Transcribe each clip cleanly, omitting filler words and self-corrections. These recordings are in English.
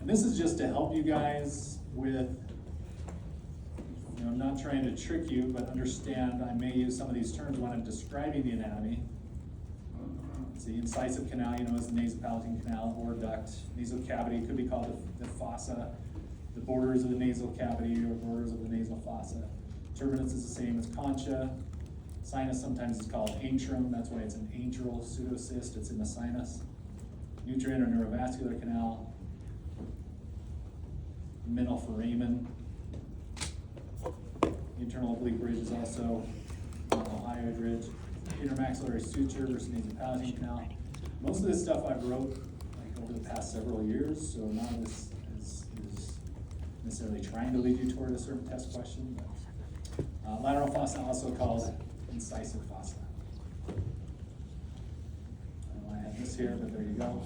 And this is just to help you guys with, I'm not trying to trick you, but understand I may use some of these terms when I'm describing the anatomy. The incisive canal, is the nasopalatal canal or duct. Nasal cavity could be called the fossa. The borders of the nasal cavity or borders of the nasal fossa. Turbinates is the same as concha. Sinus sometimes is called antrum. That's why it's an antral pseudocyst. It's in the sinus. Nutrient or neurovascular canal. Mental foramen. Internal oblique ridge is also hyoid ridge. Intermaxillary suture versus nasopalatal canal. Most of this stuff I've wrote over the past several years, so none of this is necessarily trying to lead you toward a certain test question. But, lateral fossa, also called incisive fossa. I don't know why I have this here, but there you go.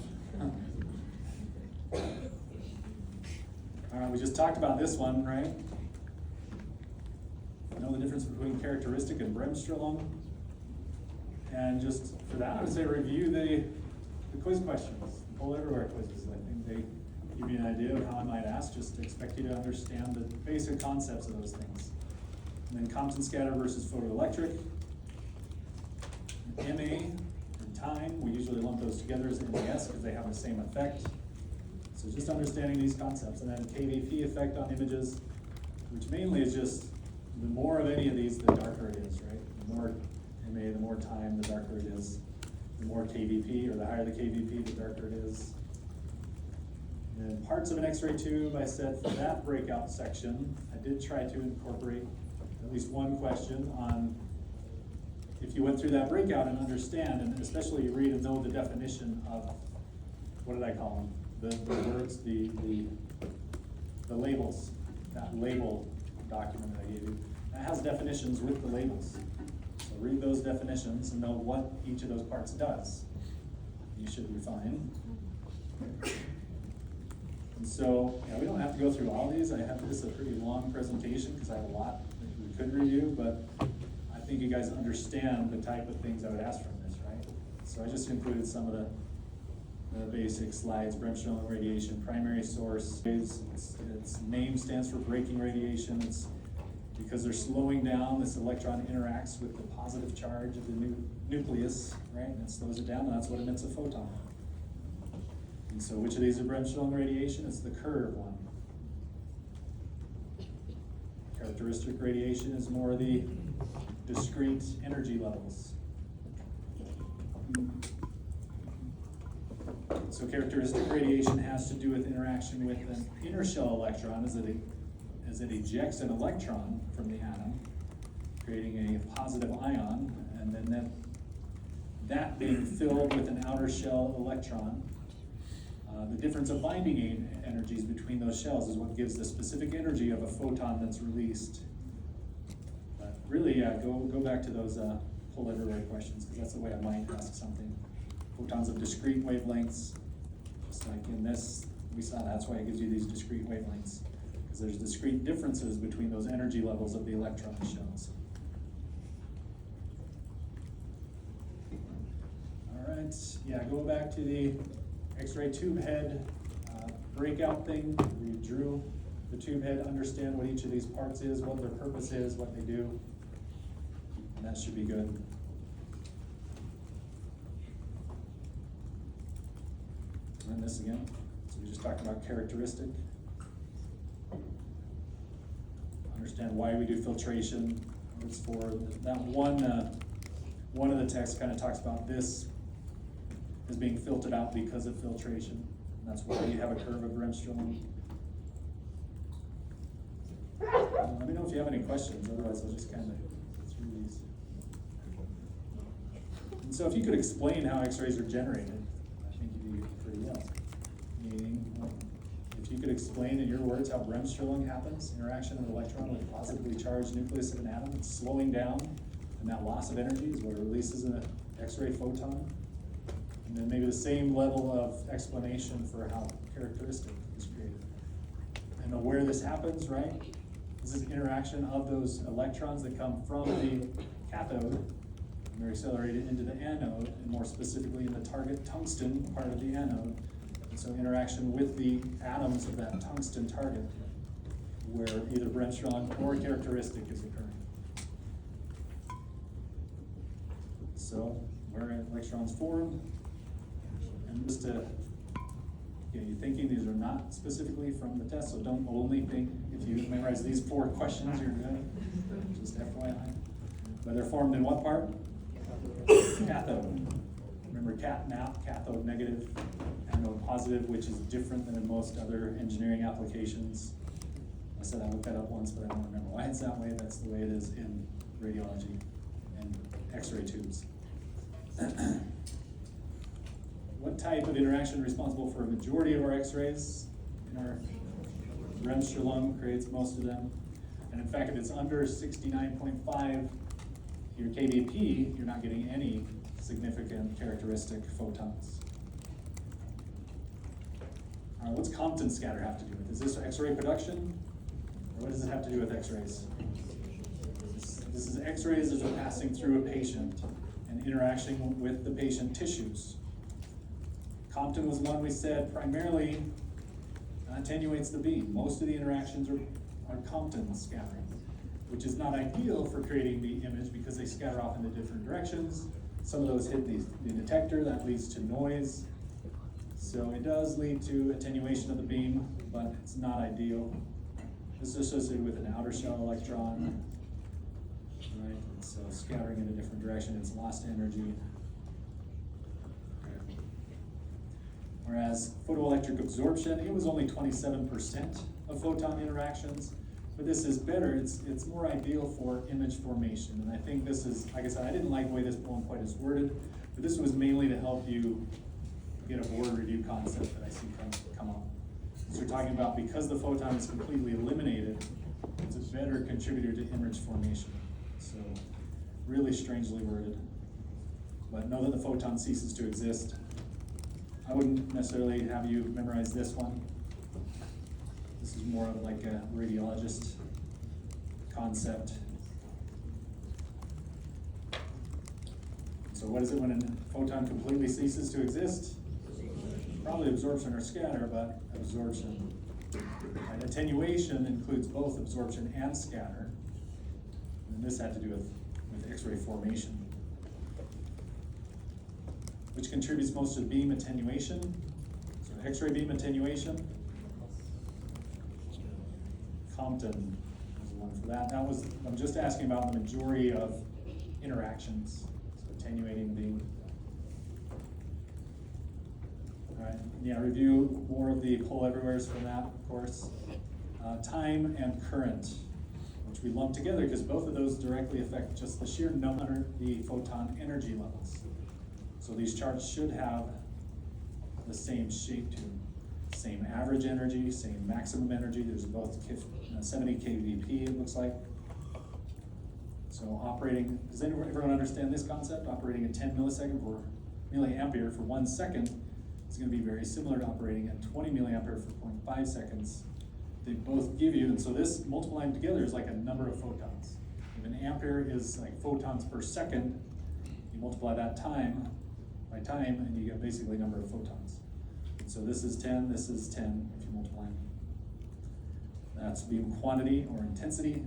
All right, we just talked about this one, right? Know the difference between characteristic and Bremsstrahlung. And just for that, I would say review the quiz questions, the Pull Everywhere quizzes. I think they give you an idea of how I might ask, just to expect you to understand the basic concepts of those things. And then Compton scatter versus photoelectric. MA and time, we usually lump those together as MAS because they have the same effect. So just understanding these concepts. And then KVP effect on images, which mainly is just the more of any of these, the darker it is, right? The more MA, the more time, the darker it is. The more KVP, or the higher the KVP, the darker it is. And then parts of an X-ray tube, I said for that breakout section, I did try to incorporate at least one question on if you went through that breakout and understand, and especially you read and know the definition of, what did I call them? The words, the labels, that label document that I gave you. That has definitions with the labels. So read those definitions and know what each of those parts does. You should be fine. And so, we don't have to go through all these. I have this a pretty long presentation because I have a lot that we could review, but I think you guys understand the type of things I would ask from this, right? So I just included some of the basic slides. Bremsstrahlung radiation, primary source. Its name stands for braking radiation. It's because they're slowing down, this electron interacts with the positive charge of the nucleus, right? And it slows it down, and that's what emits a photon. And so which of these are Bremsstrahlung radiation? It's the curved one. Characteristic radiation is more the discrete energy levels. So characteristic radiation has to do with interaction with an inner shell electron as it ejects an electron from the atom, creating a positive ion, and then that being filled with an outer shell electron. The difference of binding energies between those shells is what gives the specific energy of a photon that's released. But really, go back to those Pull Everywhere questions, because that's the way I might ask something. Photons of discrete wavelengths, just like in this, we saw that's why it gives you these discrete wavelengths, because there's discrete differences between those energy levels of the electron shells. All right, go back to the X-ray tube head breakout thing. We drew the tube head, understand what each of these parts is, what their purpose is, what they do, and that should be good. And this again, so we just talked about characteristic. Understand why we do filtration. It's for that one of the texts kind of talks about this as being filtered out because of filtration. And that's why you have a curve of Bremsstrahlung. Let me know if you have any questions, otherwise I'll just kind of go through these. And so if you could explain how X-rays are generated, I think you'd do pretty well. Meaning, if you could explain in your words how Bremsstrahlung happens, interaction of an electron with a positively charged nucleus of an atom, it's slowing down, and that loss of energy is what releases an X-ray photon. And then maybe the same level of explanation for how characteristic is created. And where this happens, right? This is interaction of those electrons that come from the cathode, and they're accelerated into the anode, and more specifically in the target tungsten part of the anode. And so interaction with the atoms of that tungsten target, where either Bremsstrahlung or characteristic is occurring. So, where electrons form, and just to get you thinking, these are not specifically from the test, so don't only think if you memorize these 4 questions, you're good. Just FYI. But they're formed in what part? Cathode. Remember cathode negative, anode positive, which is different than in most other engineering applications. I said I looked that up once, but I don't remember why it's that way. That's the way it is in radiology and X-ray tubes. What type of interaction responsible for a majority of our X-rays? In our Bremsstrahlung creates most of them. And in fact, if it's under 69.5, your kVp, you're not getting any significant characteristic photons. All right, what's Compton scatter have to do with? Is this X-ray production? Or what does it have to do with X-rays? This is X-rays as are passing through a patient and interacting with the patient tissues. Compton was one we said primarily attenuates the beam. Most of the interactions are Compton scattering, which is not ideal for creating the image because they scatter off in the different directions. Some of those hit the detector, that leads to noise. So it does lead to attenuation of the beam, but it's not ideal. This is associated with an outer shell electron, right? So scattering in a different direction, it's lost energy. Whereas photoelectric absorption, it was only 27% of photon interactions, but this is better. It's more ideal for image formation. And I think this is, like I said, I didn't like the way this poem quite is worded, but this was mainly to help you get a board review concept that I see come up. So we're talking about because the photon is completely eliminated, it's a better contributor to image formation. So really strangely worded. But know that the photon ceases to exist. I wouldn't necessarily have you memorize this one. This is more of like a radiologist concept. So what is it when a photon completely ceases to exist? Probably absorption or scatter, but absorption. And attenuation includes both absorption and scatter. And this had to do with X-ray formation, which contributes most to beam attenuation. So X-ray beam attenuation. Compton is the one for that. I'm just asking about the majority of interactions. So attenuating beam. All right, yeah, review more of the pole everywheres from that, of course. Time and current, which we lump together because both of those directly affect just the sheer number, the photon energy levels. So these charts should have the same shape to them. Same average energy, same maximum energy. There's both 70 kVp, it looks like. So operating, does everyone understand this concept? Operating at 10 milliampere for 1 second is going to be very similar to operating at 20 milliampere for 0.5 seconds. They both give you, and so this multiplying together is like a number of photons. If an ampere is like photons per second, you multiply that time by time, and you get basically a number of photons. So this is 10, this is 10 if you multiply them. That's beam quantity or intensity.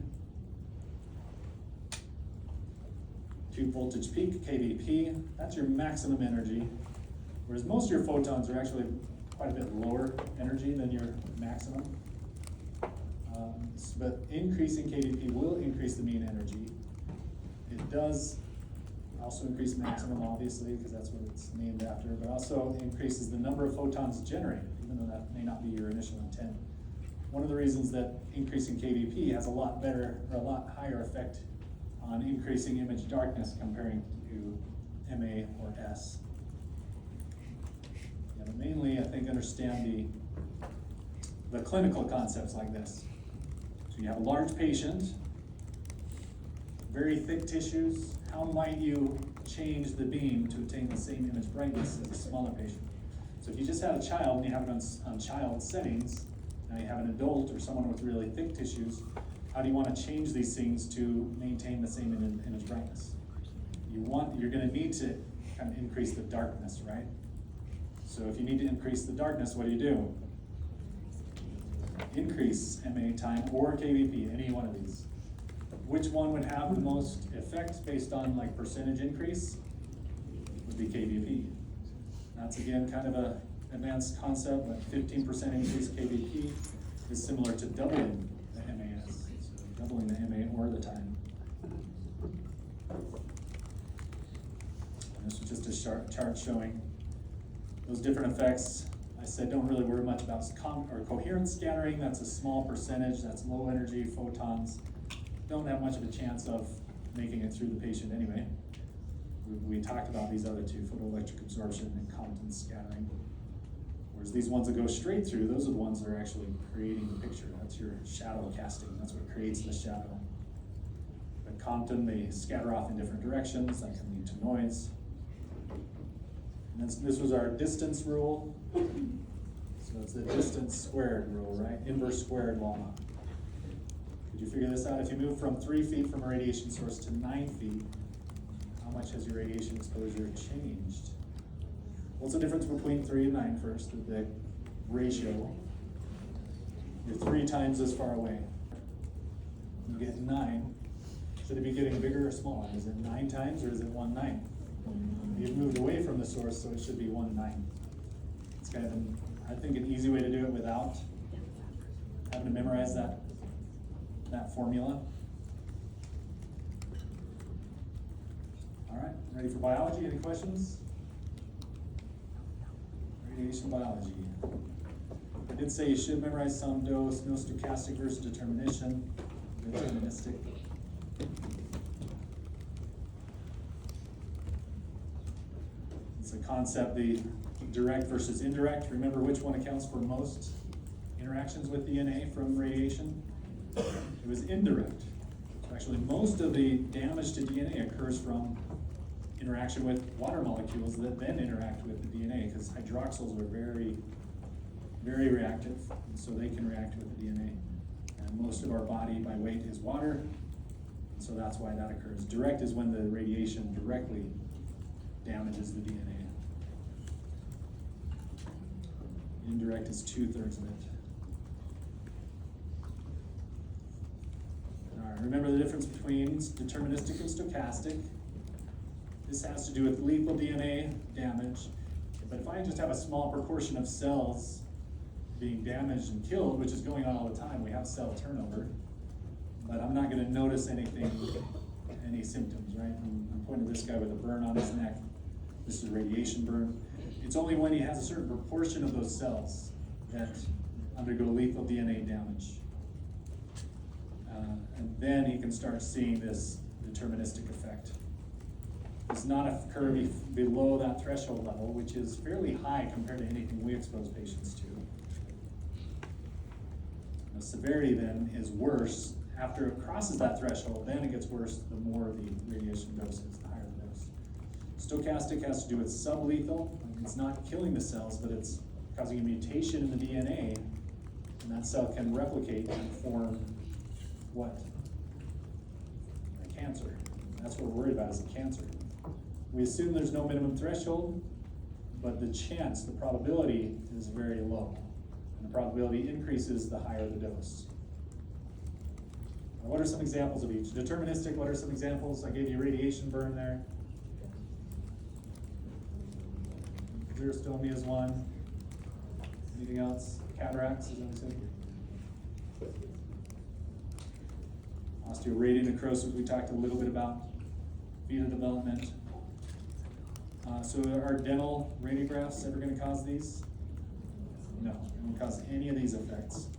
Tube voltage peak, kVp, that's your maximum energy. Whereas most of your photons are actually quite a bit lower energy than your maximum. But increasing kVp will increase the mean energy. It does also increase maximum, obviously, because that's what it's named after, but also increases the number of photons generated, even though that may not be your initial intent. One of the reasons that increasing kVp has a lot better, or a lot higher effect on increasing image darkness comparing to MA or S. Yeah, but mainly, I think, understand the clinical concepts like this. So you have a large patient, very thick tissues. How might you change the beam to attain the same image brightness as a smaller patient? So if you just had a child and you have it on child settings, now you have an adult or someone with really thick tissues, how do you want to change these things to maintain the same image brightness? You're going to need to kind of increase the darkness, right? So if you need to increase the darkness, what do? Increase MA time or KVP, any one of these. Which one would have the most effect based on like percentage increase? Would be KVP. That's again kind of a advanced concept, but 15% increase KVP is similar to doubling the MAS, so doubling the MA or the time. And this is just a chart showing those different effects. I said don't really worry much about coherent scattering. That's a small percentage. That's low energy photons. Don't have much of a chance of making it through the patient anyway. We talked about these other two, photoelectric absorption and Compton scattering. Whereas these ones that go straight through, those are the ones that are actually creating the picture. That's your shadow casting. That's what creates the shadow. But Compton, they scatter off in different directions. That can lead to noise. And this was our distance rule. So it's the distance squared rule, right? Inverse squared law. Could you figure this out? If you move from 3 feet from a radiation source to 9 feet, how much has your radiation exposure changed? What's the difference between 3 and 9 first? The ratio. You're 3 times as far away. You get 9. Should it be getting bigger or smaller? Is it 9 times or is it 1/9? You've moved away from the source, so it should be 1/9. It's kind of, I think, an easy way to do it without having to memorize that formula. All right, ready for biology? Any questions? Radiation biology. I did say you should memorize some dose, no stochastic versus deterministic. It's a concept, the direct versus indirect. Remember which one accounts for most interactions with DNA from radiation? It was indirect. So actually, most of the damage to DNA occurs from interaction with water molecules that then interact with the DNA, because hydroxyls are very, very reactive, and so they can react with the DNA. And most of our body by weight is water, and so that's why that occurs. Direct is when the radiation directly damages the DNA. Indirect is 2/3 of it. All right, remember the difference between deterministic and stochastic. This has to do with lethal DNA damage. But if I just have a small proportion of cells being damaged and killed, which is going on all the time, we have cell turnover, but I'm not going to notice anything, any symptoms, right? I'm pointing to this guy with a burn on his neck. This is a radiation burn. It's only when he has a certain proportion of those cells that undergo lethal DNA damage. And then he can start seeing this deterministic effect. It's not occur below that threshold level, which is fairly high compared to anything we expose patients to. The severity then is worse. After it crosses that threshold, then it gets worse the more the radiation dose is, the higher the dose. Stochastic has to do with sublethal. It's not killing the cells, but it's causing a mutation in the DNA, and that cell can replicate and form what? A cancer. That's what we're worried about, is a cancer. We assume there's no minimum threshold, but the chance, the probability is very low. And the probability increases the higher the dose. Now, what are some examples of each? Deterministic, what are some examples? I gave you radiation burn there. Xerostomia is one. Anything else? Cataracts, is that what you said? Osteoradionecrosis, we talked a little bit about. Fetal development. So are dental radiographs ever going to cause these? No, it won't cause any of these effects.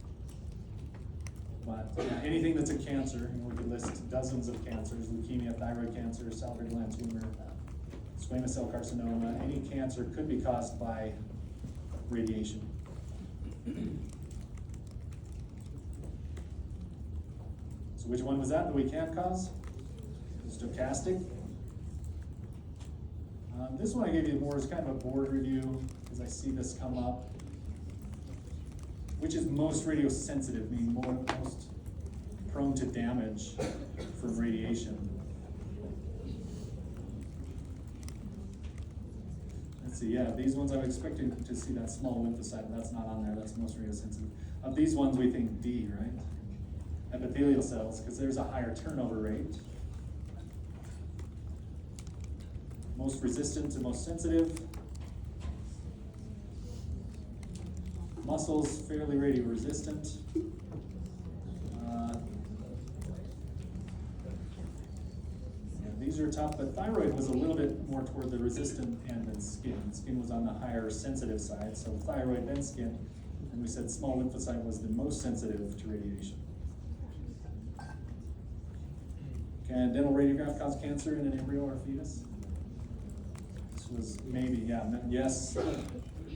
But anything that's a cancer, and we could list dozens of cancers: leukemia, thyroid cancer, salivary gland tumor, squamous cell carcinoma. Any cancer could be caused by radiation. So which one was that we can't cause? Stochastic. This one I gave you more as kind of a board review, because I see this come up. Which is most radiosensitive, meaning most prone to damage from radiation? let's see, yeah, these ones I'm expecting to see that small lymphocyte, but that's not on there, that's most radiosensitive. Of these ones, we think D, right? Epithelial cells, because there's a higher turnover rate. Most resistant to most sensitive. Muscles, fairly radioresistant. These are tough, but thyroid was a little bit more toward the resistant end than skin. Skin was on the higher sensitive side, so thyroid then skin. And we said small lymphocyte was the most sensitive to radiation. Can dental radiograph cause cancer in an embryo or fetus? This was maybe, yeah, yes,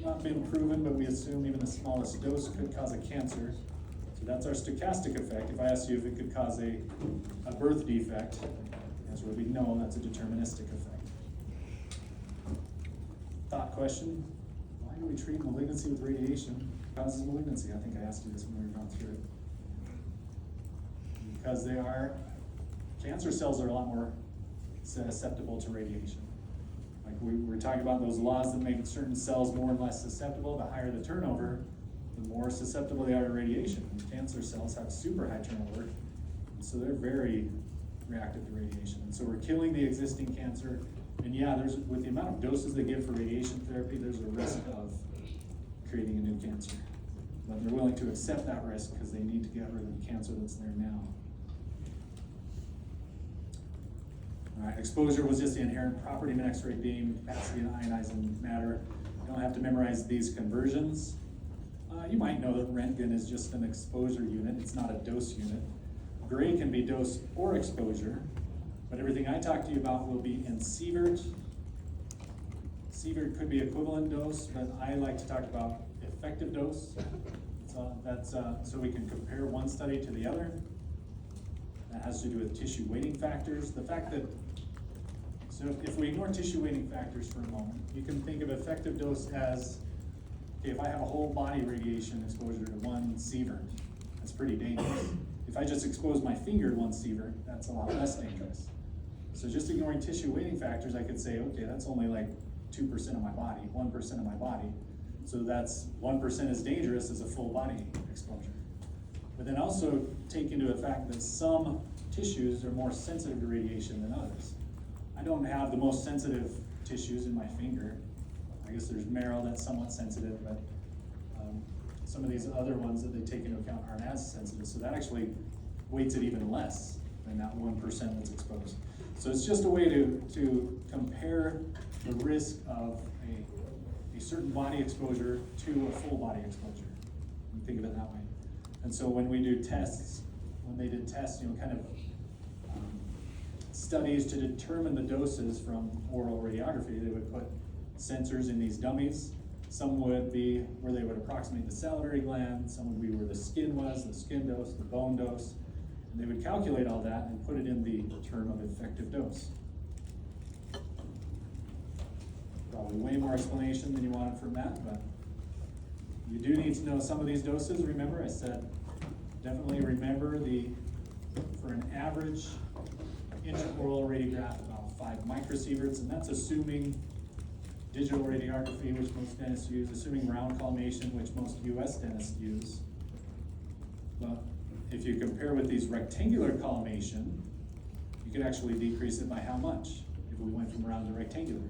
not been proven, but we assume even the smallest dose could cause a cancer. So that's our stochastic effect. If I asked you if it could cause a birth defect, that's where we know that's a deterministic effect. Thought question, why do we treat malignancy with radiation? Causes malignancy. I think I asked you this when we were going through it. Because cancer cells are a lot more susceptible to radiation. Like we were talking about those laws that make certain cells more and less susceptible. The higher the turnover, the more susceptible they are to radiation. And cancer cells have super high turnover, and so they're very reactive to radiation. And so we're killing the existing cancer. And yeah, with the amount of doses they give for radiation therapy, there's a risk of creating a new cancer. But they're willing to accept that risk because they need to get rid of the cancer that's there now. All right, exposure was just the inherent property of an X-ray beam, capacity of ionizing matter. You don't have to memorize these conversions. You might know that Röntgen is just an exposure unit. It's not a dose unit. Gray can be dose or exposure, but everything I talk to you about will be in sievert. Sievert could be equivalent dose, but I like to talk about effective dose. So that's so we can compare one study to the other. That has to do with tissue weighting factors. The fact that, so if we ignore tissue weighting factors for a moment, you can think of effective dose as, okay, if I have a whole body radiation exposure to one sievert, that's pretty dangerous. If I just expose my finger to one sievert, that's a lot less dangerous. So just ignoring tissue weighting factors, I could say, okay, that's only like 2% of my body, 1% of my body. So that's 1% as dangerous as a full body exposure. But then also take into effect that some tissues are more sensitive to radiation than others. I don't have the most sensitive tissues in my finger. I guess there's marrow that's somewhat sensitive, but some of these other ones that they take into account aren't as sensitive. So that actually weights it even less than that 1% that's exposed. So it's just a way to compare the risk of a certain body exposure to a full body exposure. You think of it that way. And so when we do tests, when they did tests, kind of studies to determine the doses from oral radiography, they would put sensors in these dummies. Some would be where they would approximate the salivary gland, some would be where the skin was, the skin dose, the bone dose, and they would calculate all that and put it in the term of effective dose. Probably way more explanation than you wanted from that, but you do need to know some of these doses. Remember, I said, definitely remember for an average intraoral radiograph, about 5 microsieverts, and that's assuming digital radiography, which most dentists use, assuming round collimation, which most US dentists use. But if you compare with these rectangular collimation, you could actually decrease it by how much if we went from round to rectangular?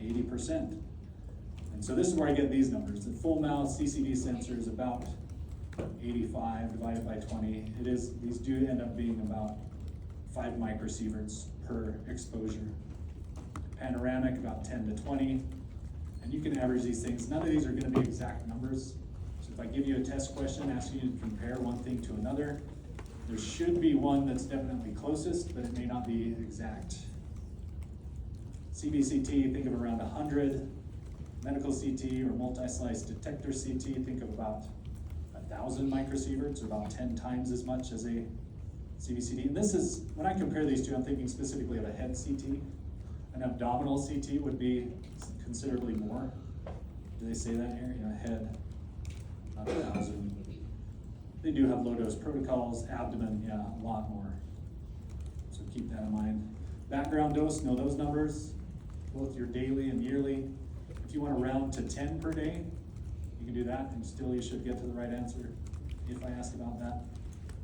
80%. And so this is where I get these numbers. The full mouth CCD sensor is about 85 divided by 20. These do end up being about 5 microsieverts per exposure. Panoramic, about 10 to 20. And you can average these things. None of these are going to be exact numbers. So if I give you a test question asking you to compare one thing to another, there should be one that's definitely closest, but it may not be exact. CBCT, think of around 100. Medical CT or multi-slice detector CT, think of about 1,000 microsieverts, or about 10 times as much as a CBCT. And this is, when I compare these two, I'm thinking specifically of a head CT. An abdominal CT would be considerably more. Do they say that here? Head, about 1,000. They do have low-dose protocols. Abdomen, yeah, a lot more. So keep that in mind. Background dose, know those numbers. both your daily and yearly. If you want to round to 10 per day, you can do that, and still you should get to the right answer if I ask about that.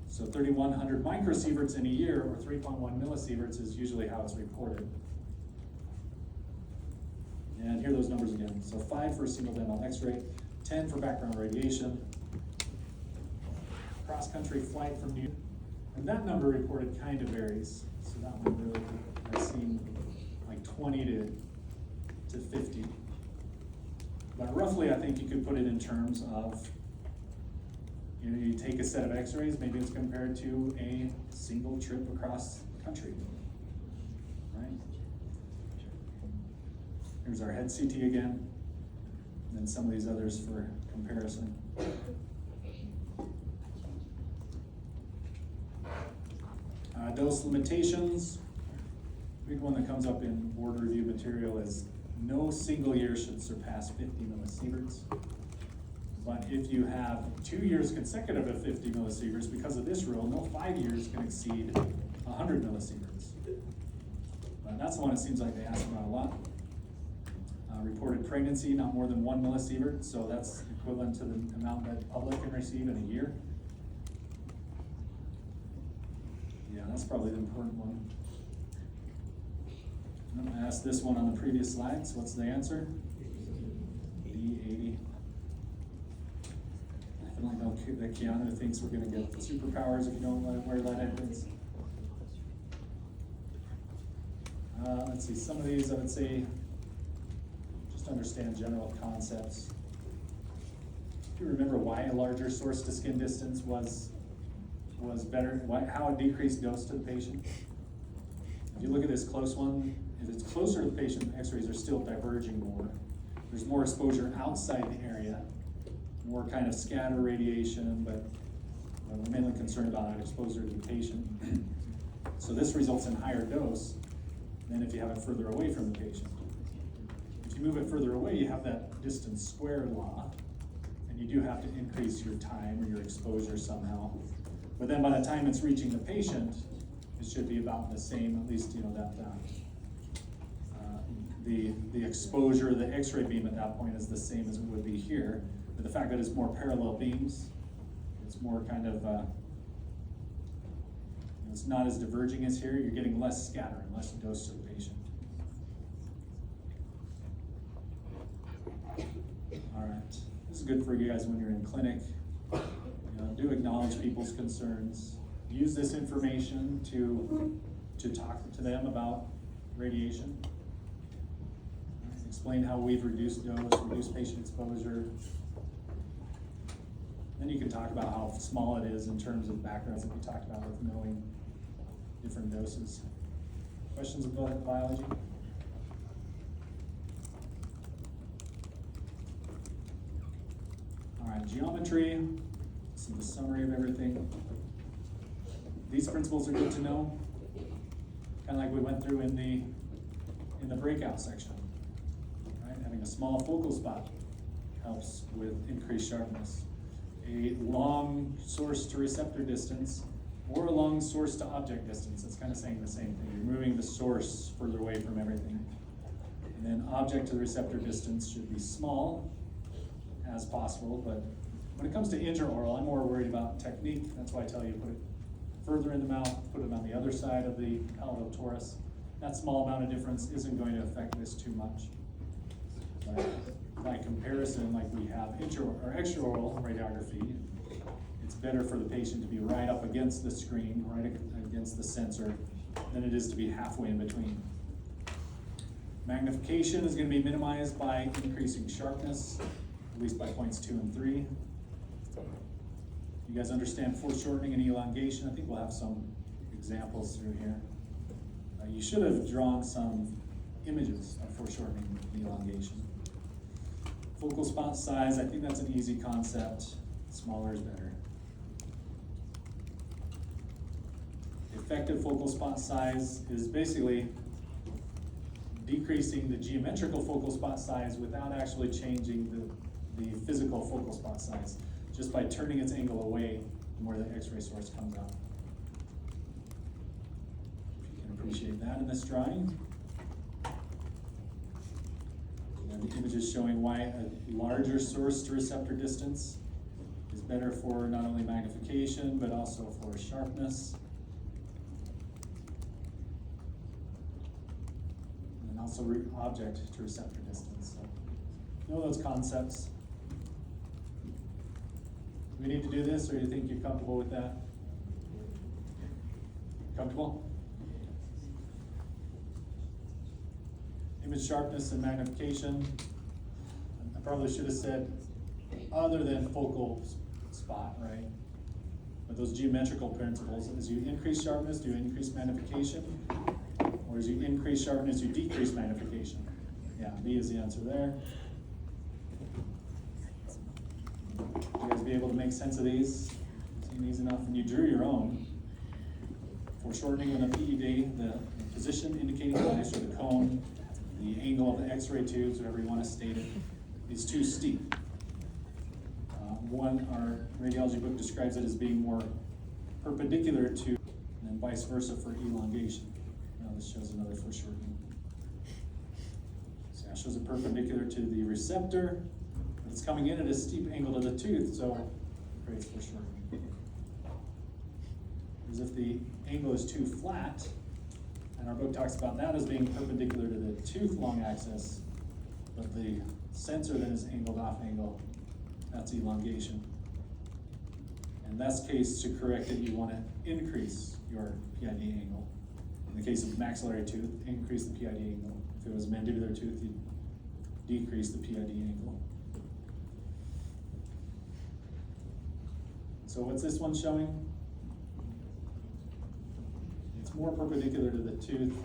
So 3,100 microsieverts in a year, or 3.1 millisieverts, is usually how it's reported. And here are those numbers again. So 5 for single dental x-ray, 10 for background radiation, cross-country flight from New York. And that number reported kind of varies. So that one really, I've seen like 20 to 50. But roughly, I think you could put it in terms of, you take a set of x-rays, maybe it's compared to a single trip across the country, right? Here's our head CT again, and then some of these others for comparison. Dose limitations. Big one that comes up in board review material is no single year should surpass 50 millisieverts. But if you have 2 years consecutive of 50 millisieverts, because of this rule, no 5 years can exceed 100 millisieverts. That's the one it seems like they ask about a lot. Reported pregnancy, not more than 1 millisievert, so that's equivalent to the amount that the public can receive in a year. Yeah, that's probably the important one. I'm going to ask this one on the previous slides. What's the answer? D80. I feel like that Keanu thinks we're going to get superpowers if you don't wear lead headbands. Let's see, some of these I would say just understand general concepts. Do you remember why a larger source to skin distance was better? How it decreased dose to the patient? If you look at this close one, if it's closer to the patient, x-rays are still diverging more. There's more exposure outside the area, more kind of scatter radiation, but we're mainly concerned about exposure to the patient. So this results in higher dose than if you have it further away from the patient. If you move it further away, you have that distance squared law, and you do have to increase your time or your exposure somehow. But then by the time it's reaching the patient, it should be about the same, at least, the exposure, the x-ray beam at that point is the same as it would be here. But the fact that it's more parallel beams, it's more kind of, it's not as diverging as here, you're getting less scatter and less dose to the patient. All right, this is good for you guys when you're in clinic. Do acknowledge people's concerns. Use this information to talk to them about radiation. Explain how we've reduced dose, reduced patient exposure. Then you can talk about how small it is in terms of backgrounds that we talked about with knowing different doses. Questions about biology? All right, geometry. This is the summary of everything. These principles are good to know, kind of like we went through in the breakout section. Right? Having a small focal spot helps with increased sharpness. A long source to receptor distance or a long source to object distance, it's kind of saying the same thing. You're moving the source further away from everything. And then object to the receptor distance should be small as possible, but when it comes to intraoral, I'm more worried about technique. That's why I tell you put it further in the mouth, put it on the other side of the palatal torus. That small amount of difference isn't going to affect this too much. But by comparison, like we have extraoral radiography, it's better for the patient to be right up against the screen, right against the sensor, than it is to be halfway in between. Magnification is going to be minimized by increasing sharpness, at least by points 2 and 3. You guys understand foreshortening and elongation? I think we'll have some examples through here. You should have drawn some images of foreshortening and elongation. Focal spot size, I think that's an easy concept. Smaller is better. Effective focal spot size is basically decreasing the geometrical focal spot size without actually changing the physical focal spot size, just by turning its angle away from where the x-ray source comes out. If you can appreciate that in this drawing. And the image is showing why a larger source to receptor distance is better for not only magnification, but also for sharpness. And also object to receptor distance. So, know those concepts. Do we need to do this, or do you think you're comfortable with that? Comfortable? Image sharpness and magnification. I probably should have said other than focal spot, right? But those geometrical principles, as you increase sharpness, do you increase magnification? Or as you increase sharpness, you decrease magnification? Yeah, B is the answer there. You guys be able to make sense of these? Seeing these enough? And you drew your own. Foreshortening on the PED, the position indicating device, or the cone, the angle of the X-ray tubes, whatever you want to state it, is too steep. Our radiology book describes it as being more perpendicular to, and then vice versa for elongation. Now this shows another foreshortening. So that shows it perpendicular to the receptor, but it's coming in at a steep angle to the tooth, so it creates foreshortening. As if the angle is too flat, and our book talks about that as being perpendicular to the tooth long axis, but the sensor then is angled off angle. That's elongation. In this case, to correct it, you want to increase your PID angle. In the case of maxillary tooth, increase the PID angle. If it was mandibular tooth, you'd decrease the PID angle. So what's this one showing? It's more perpendicular to the tooth.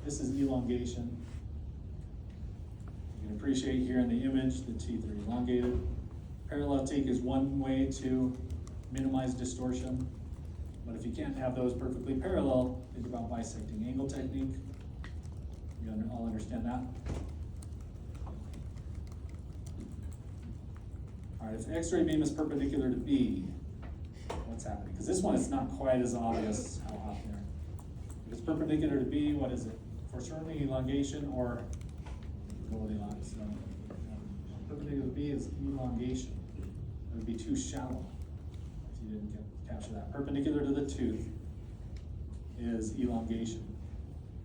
This is elongation. You can appreciate here in the image, the teeth are elongated. Parallel take is one way to minimize distortion, but if you can't have those perfectly parallel, think about bisecting angle technique. You all understand that? All right, if the X-ray beam is perpendicular to B, what's happening? Because this one is not quite as obvious how hot there. If it's perpendicular to B, what is it? Foreshortening, elongation, or Goldilocks? So, perpendicular to B is elongation. It would be too shallow if you didn't capture that. Perpendicular to the tooth is elongation.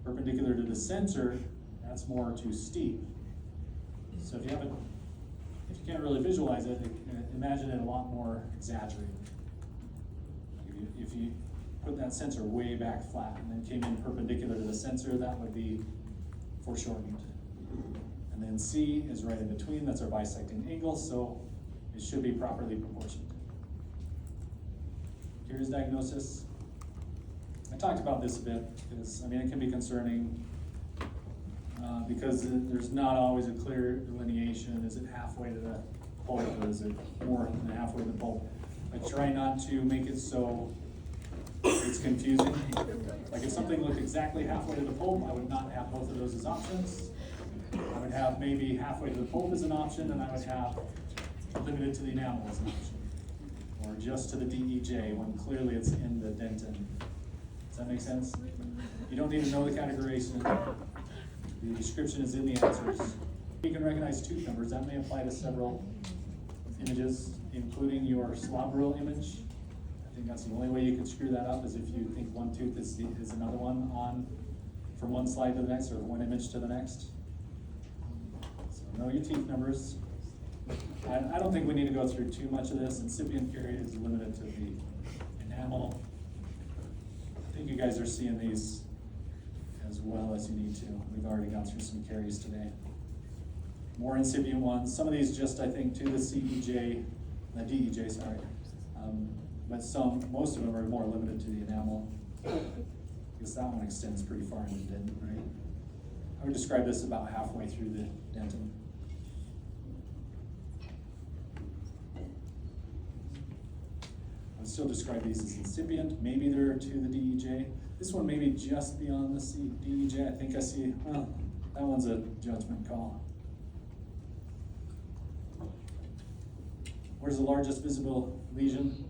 Perpendicular to the sensor, that's more too steep. So if you can't really visualize it, imagine it a lot more exaggerated. If you put that sensor way back flat and then came in perpendicular to the sensor, that would be foreshortened. And then C is right in between, that's our bisecting angle, so it should be properly proportioned. Here's diagnosis. I talked about this a bit, because it can be concerning because there's not always a clear delineation. Is it halfway to the pulp, or is it more than halfway to the pulp? I try not to make it so it's confusing. Like if something looked exactly halfway to the pulp, I would not have both of those as options. I would have maybe halfway to the pulp as an option, and I would have limited to the enamel as an option. Or just to the DEJ when clearly it's in the dentin. Does that make sense? You don't need to know the categorization. The description is in the answers. You can recognize tooth numbers. That may apply to several images, including your slobberil image. I think that's the only way you can screw that up, is if you think one tooth is another one on from one slide to the next, or one image to the next. So know your teeth numbers. I don't think we need to go through too much of this. Incipient period is limited to the enamel. I think you guys are seeing these as well as you need to. We've already gone through some caries today. More incipient ones. Some of these just, I think, to the CEJ, the DEJ, sorry. But most of them are more limited to the enamel. I guess that one extends pretty far into the dentin, right? I would describe this about halfway through the dentin. I would still describe these as incipient. Maybe they're to the DEJ. This one may be just beyond the DEJ. I think I see, well, that one's a judgment call. Where's the largest visible lesion?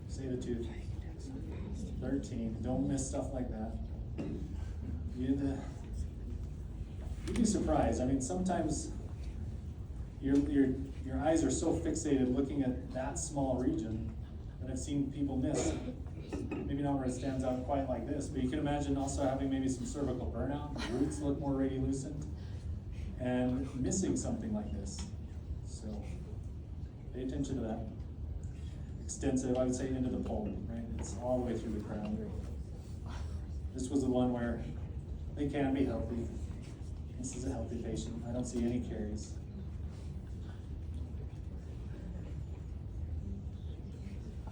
Say the tooth. 13. Don't miss stuff like that. you'd be surprised. I mean, sometimes your eyes are so fixated looking at that small region that I've seen people miss. Maybe not where it stands out quite like this, but you can imagine also having maybe some cervical burnout, the roots look more radiolucent, and missing something like this. So pay attention to that. Extensive, I would say, into the pulm, right? It's all the way through the crown. This was the one where they can be healthy. This is a healthy patient. I don't see any caries.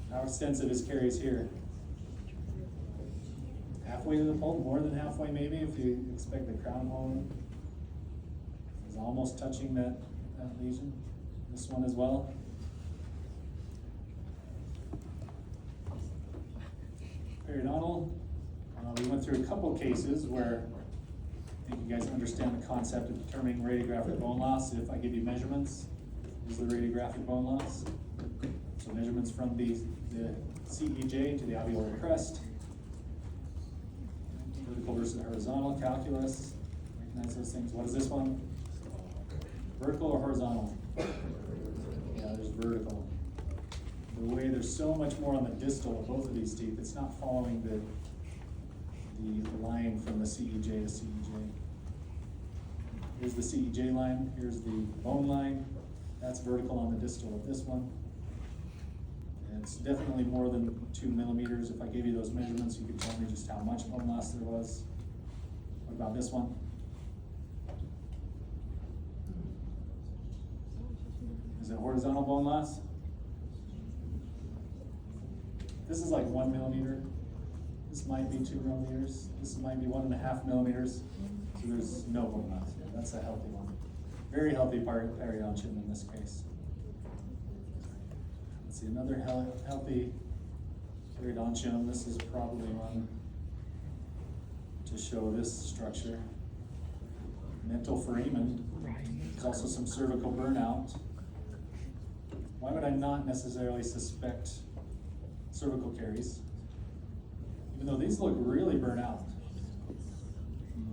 How extensive is caries here? Halfway to the pulp, more than halfway maybe, if you expect the crown bone is almost touching that lesion. This one as well. Periodontal. We went through a couple cases where I think you guys understand the concept of determining radiographic bone loss. If I give you measurements, is the radiographic bone loss. So measurements from the CEJ to the alveolar crest. Vertical versus horizontal calculus. Recognize those things. What is this one? Vertical or horizontal? Yeah, there's vertical. The way there's so much more on the distal of both of these teeth, it's not following the line from the CEJ to CEJ. Here's the CEJ line, here's the bone line. That's vertical on the distal of this one. And it's definitely more than 2 millimeters. If I gave you those measurements, you could tell me just how much bone loss there was. What about this one? Is it horizontal bone loss? This is like 1 millimeter. This might be 2 millimeters. This might be 1.5 millimeters. So there's no bone loss here. That's a healthy one. Very healthy periodontium in this case. Let's see, another healthy periodontium. This is probably one to show this structure. Mental foramen. There's also some cervical burnout. Why would I not necessarily suspect cervical caries? Even though these look really burnt out.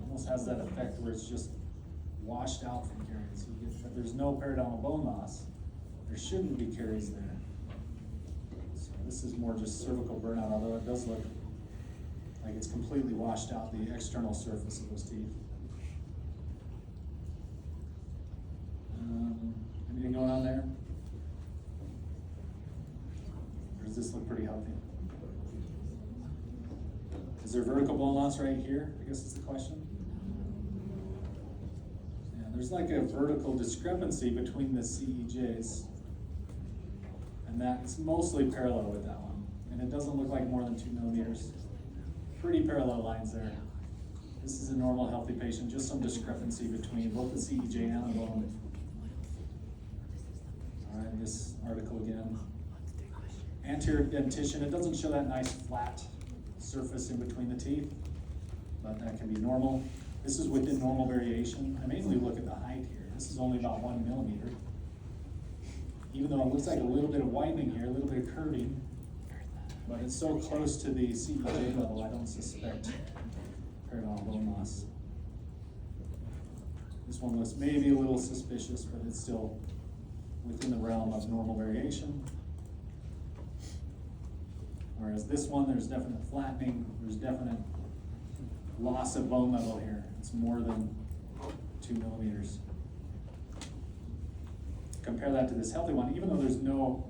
Almost has that effect where it's just washed out from caries. If there's no periodontal bone loss, there shouldn't be caries there. So this is more just cervical burnout, although it does look like it's completely washed out the external surface of those teeth. Anything going on there? Or does this look pretty healthy? Is there vertical bone loss right here? I guess is the question. Yeah, there's like a vertical discrepancy between the CEJs, and that's mostly parallel with that one. And it doesn't look like more than 2 millimeters. Pretty parallel lines there. This is a normal, healthy patient, just some discrepancy between both the CEJ and the bone. All right, this article again. Anterior dentition, it doesn't show that nice flat surface in between the teeth, but that can be normal. This is within normal variation. I mainly look at the height here. This is only about 1 millimeter. Even though it looks like a little bit of widening here, a little bit of curving, but it's so close to the CEJ level, I don't suspect periodontal bone loss. This one looks maybe a little suspicious, but it's still within the realm of normal variation. Whereas this one, there's definite flattening, there's definite loss of bone level here. It's more than 2 millimeters. Compare that to this healthy one, even though there's no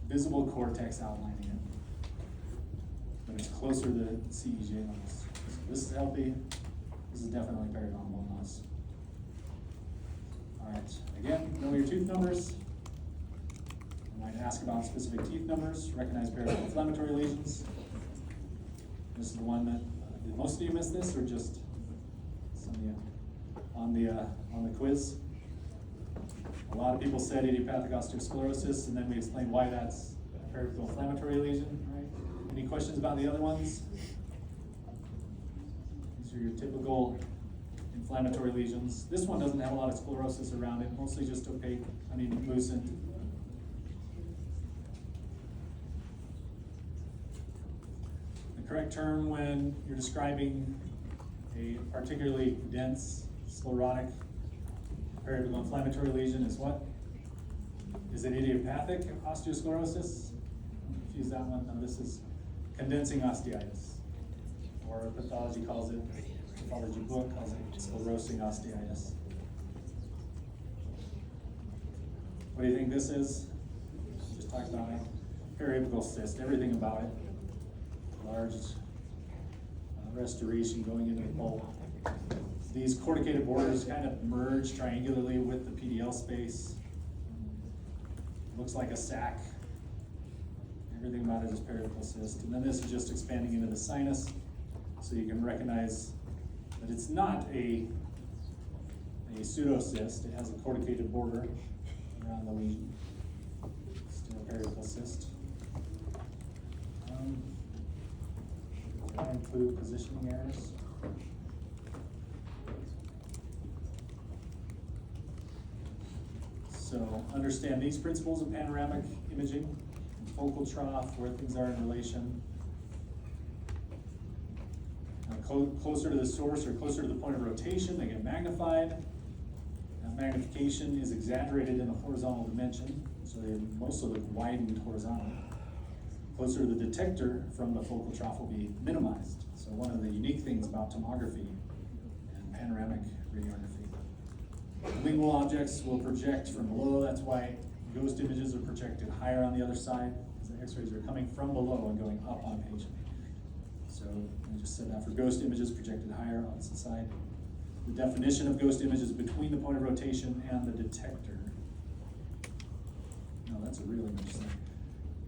visible cortex outlining it. But it's closer to the CEJ levels. So this is healthy, this is definitely periodontal bone loss. All right, again, know your tooth numbers. I might ask about specific teeth numbers, recognize periodontal inflammatory lesions. This is the one that, did most of you miss this, or just some of you on the quiz? A lot of people said idiopathic osteosclerosis, and then we explained why that's a periodontal inflammatory lesion, right? Any questions about the other ones? These are your typical inflammatory lesions. This one doesn't have a lot of sclerosis around it, mostly just opaque, lucent. The correct term when you're describing A particularly dense sclerotic periapical inflammatory lesion is what? Is it idiopathic osteosclerosis? Don't confuse that one. No, this is condensing osteitis, or pathology calls it, pathology book calls it sclerosing osteitis. What do you think this is? Just talked about it. Periapical cyst, everything about it. Large restoration going into the bulb. These corticated borders kind of merge triangularly with the PDL space. Looks like a sac. Everything about it is periapical cyst. And then this is just expanding into the sinus, so you can recognize that it's not a pseudocyst. It has a corticated border around the lesion. Still a periapical cyst. I include positioning errors. So understand these principles of panoramic imaging, focal trough, where things are in relation. Closer to the source or closer to the point of rotation, they get magnified. That magnification is exaggerated in the horizontal dimension, so they mostly look widened horizontally. Closer to the detector from the focal trough will be minimized. So one of the unique things about tomography and panoramic radiography. Lingual objects will project from below. That's why ghost images are projected higher on the other side, because the x-rays are coming from below and going up on patient. So I just said that for ghost images projected higher on the side. The definition of ghost image is between the point of rotation and the detector. No, that's a real image thing.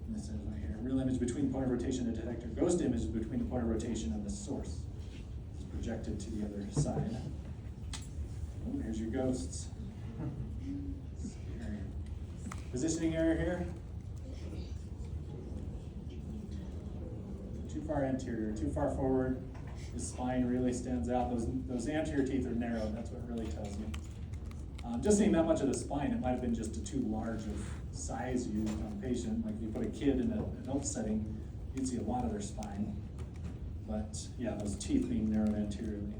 This is right here. Real image between the point of rotation and the detector. Ghost image is between the point of rotation and the source. It's projected to the other side. Oh, here's your ghosts. Scary. Positioning error here. Too far anterior, too far forward. The spine really stands out. Those anterior teeth are narrow. That's what it really tells you. Just seeing that much of the spine, it might have been just too large of size used on a patient. Like if you put a kid in an adult setting, you'd see a lot of their spine. But yeah, those teeth being narrowed anteriorly.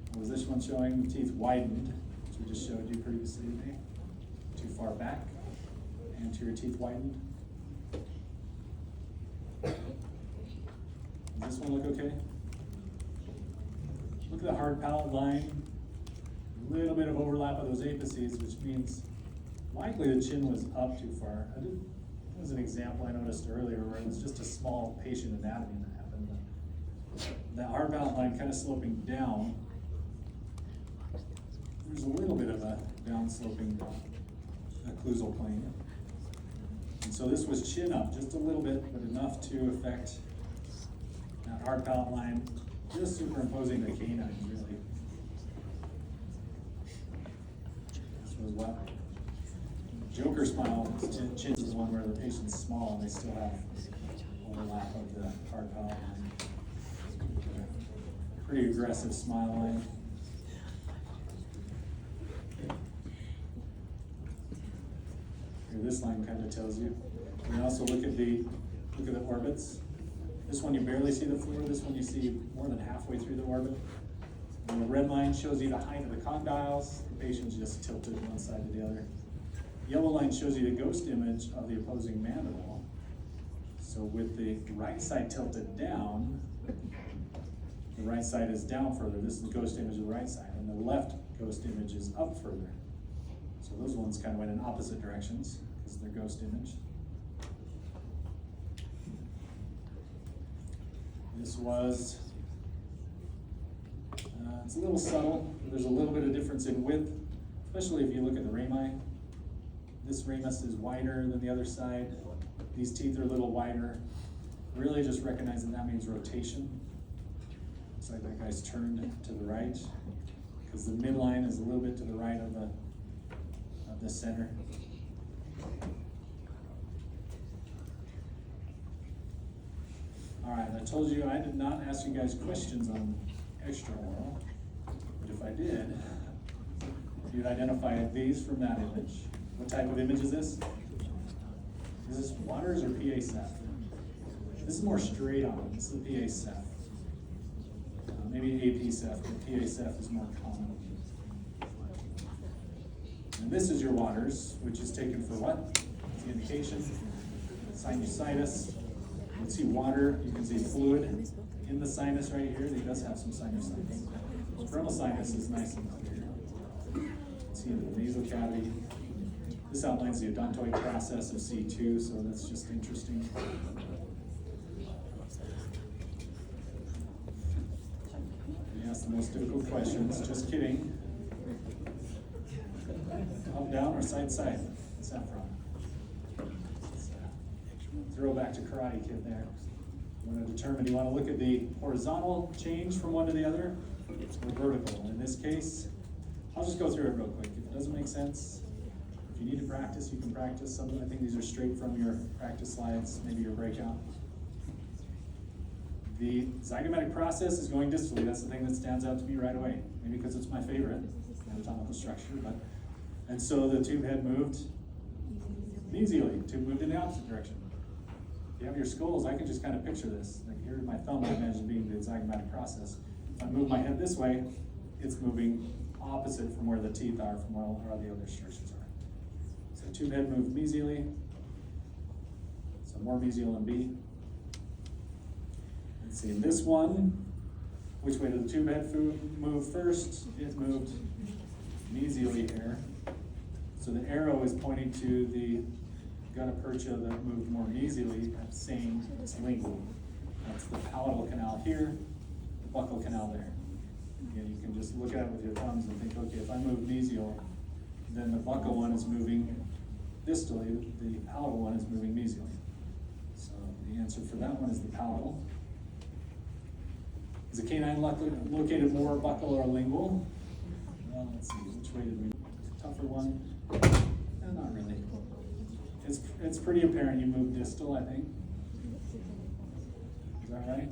What was this one showing? The teeth widened, which we just showed you previously today. Too far back. Anterior teeth widened. Does this one look okay? Look at the hard palate line. A little bit of overlap of those apices, which means likely the chin was up too far. That was an example I noticed earlier where it was just a small patient anatomy that happened. That hard palate line kind of sloping down. There's a little bit of a down-sloping occlusal plane. And so this was chin up just a little bit, but enough to affect that hard palate line, just superimposing the canine, really. This was what? Joker smile, chin is one where the patient's small and they still have overlap of the hard palate line. Pretty aggressive smile line. Here, this line kind of tells you. You can also look at the orbits. This one you barely see the floor. This one you see more than halfway through the orbit. And the red line shows you the height of the condyles. The patient's just tilted one side to the other. Yellow line shows you the ghost image of the opposing mandible. So with the right side tilted down, the right side is down further. This is the ghost image of the right side. And the left ghost image is up further. So those ones kind of went in opposite directions because they're ghost image. This was, it's a little subtle. There's a little bit of difference in width, especially if you look at the rami. This ramus is wider than the other side. These teeth are a little wider. Really just recognizing that means rotation. Looks like that guy's turned to the right because the midline is a little bit to the right of the center. All right, I told you I did not ask you guys questions on extraoral, but if I did, you'd identify these from that image. What type of image is this? Is this Waters or PA Ceph? This is more straight on. This is the PA Ceph. maybe APCEF, but PACEF is more common. And this is your waters, which is taken for what? It's the indication. Sinusitis. You can see water, you can see fluid in the sinus right here. He does have some sinusitis. Spermal sinus is nice and clear. You can see in the nasal cavity. This outlines the odontoid process of C2, so that's just interesting. You ask the most difficult questions, just kidding. Up, down, or side, side? What's that from? Throwback to Karate Kid there. You want to determine, you want to look at the horizontal change from one to the other, or vertical. In this case, I'll just go through it real quick. If it doesn't make sense, if you need to practice, you can practice. Something, I think these are straight from your practice slides, maybe your breakout. The zygomatic process is going distally. That's the thing that stands out to me right away. Maybe because it's my favorite anatomical structure, but, and so the tube head moved mesially. Tube moved in the opposite direction. If you have your skulls, I can just kind of picture this. Like here, my thumb, I imagine being the zygomatic process. If I move my head this way, it's moving opposite from where the teeth are, from where all the other structures are. So tube head moved mesially. So more mesial in B. Let's see, in this one, which way did the tube head move first? It moved mesially here. So the arrow is pointing to the gutta percha that moved more mesially, that's saying it's lingual. That's the palatal canal here, the buccal canal there. Again, you can just look at it with your thumbs and think, okay, if I move mesial, then the buccal one is moving distally, the palatal one is moving mesially. So the answer for that one is the palatal. Is the canine located more buccal or lingual? Well, let's see, which way did we, tougher one? No, not really. It's pretty apparent you moved distal, I think. Is that right?